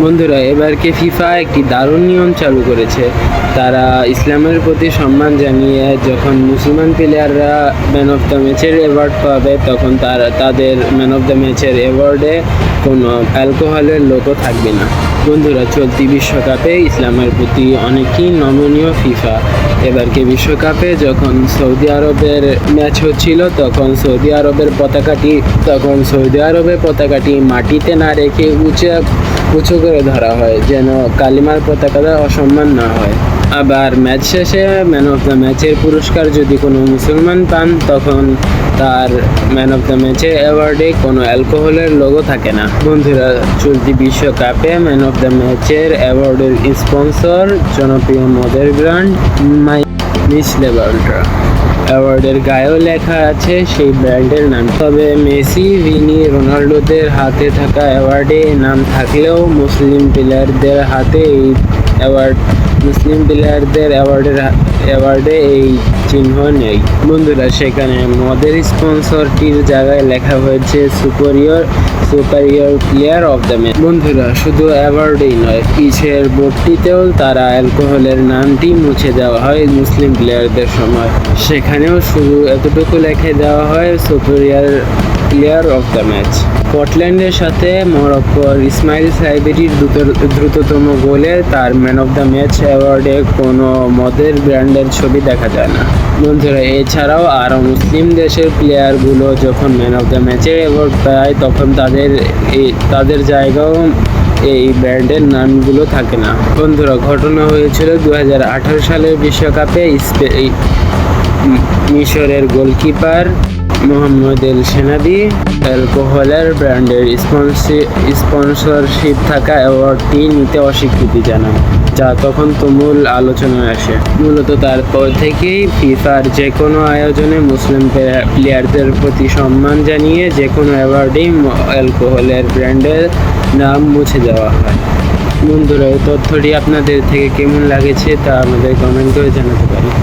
বন্ধুরা, এবারকে ফিফা একটি দারুণ নিয়ম চালু করেছে। তারা ইসলামের প্রতি সম্মান জানিয়ে যখন মুসলমান প্লেয়াররা ম্যান অফ দ্য ম্যাচের অ্যাওয়ার্ড পাবে, তখন তাদের ম্যান অফ দ্য ম্যাচের অ্যাওয়ার্ডে কোনো অ্যালকোহলের লোগো থাকবে না। বন্ধুরা, চলতি বিশ্বকাপে ইসলামের প্রতি অনেকই নমনীয় ফিফা। এবারকে বিশ্বকাপে যখন সৌদি আরবের ম্যাচ হচ্ছিল, তখন সৌদি আরবের পতাকাটি মাটিতে না রেখে উঁচু করে ধরা হয়, যেন কালিমার পতাকাটা অসম্মান না হয়। আবার ম্যাচ শেষে ম্যান অফ দ্য ম্যাচের পুরস্কার যদি কোনো মুসলমান পান, তখন তার ম্যান অফ দ্য ম্যাচের অ্যাওয়ার্ডে কোনো অ্যালকোহলের লোগো থাকে না। বন্ধুরা, চলতি বিশ্বকাপে ম্যান অফ দ্য ম্যাচের অ্যাওয়ার্ডের স্পন্সর জনপ্রিয় মদের ব্র্যান্ড মিচেলস আল্ট্রা। অ্যাওয়ার্ডের গায়েও লেখা আছে সেই ব্র্যান্ডের নাম। তবে মেসি, ভিনি, রোনাল্ডোদের হাতে থাকা অ্যাওয়ার্ডে নাম থাকলেও মুসলিম প্লেয়ারদের অ্যাওয়ার্ডে এই চিহ্ন নেই। বন্ধুরা, সেখানে মদের স্পন্সরটির জায়গায় লেখা হয়েছে superior player of the match. বন্ধুরা, শুধু অ্যাওয়ার্ডেই নয়, পিছের বোর্ডটিতেও তারা অ্যালকোহলের নামটি মুছে দেওয়া হয় মুসলিম প্লেয়ারদের সময়। সেখানেও শুধু এতটুকু লিখে দেওয়া হয় superior player of the match. স্কটল্যান্ডের সাথে মরক্কোর ইসমাইল সাইবেরির দ্রুততম গোলে তার ম্যান অফ দ্য ম্যাচ অ্যাওয়ার্ডে কোনো মদের ব্র্যান্ডের ছবি দেখা যায় না। বন্ধুরা, এছাড়াও আরও মুসলিম দেশের প্লেয়ারগুলো যখন ম্যান অফ দ্য ম্যাচের অ্যাওয়ার্ড পায়, তখন তাদের জায়গাও এই ব্র্যান্ডের নামগুলো থাকে না। বন্ধুরা, ঘটনা হয়েছিল 2018 সালের বিশ্বকাপে। মিশরের গোলকিপার মোহাম্মদ এল সেনাদি অ্যালকোহলের ব্র্যান্ডের স্পন্সরশিপ থাকা অ্যাওয়ার্ডটি নিতে অস্বীকৃতি জানান, যা তখন তুমুল আলোচনায় আসে। মূলত তারপর থেকেই ফিফার যে কোনো আয়োজনে মুসলিম প্লেয়ারদের প্রতি সম্মান জানিয়ে যে কোনো অ্যাওয়ার্ডেই অ্যালকোহলের ব্র্যান্ডের নাম মুছে দেওয়া হয়। বন্ধুরা, এই তথ্যটি আপনাদের থেকে কেমন লাগেছে তা আমাদের কমেন্ট করে জানাতে পারেন।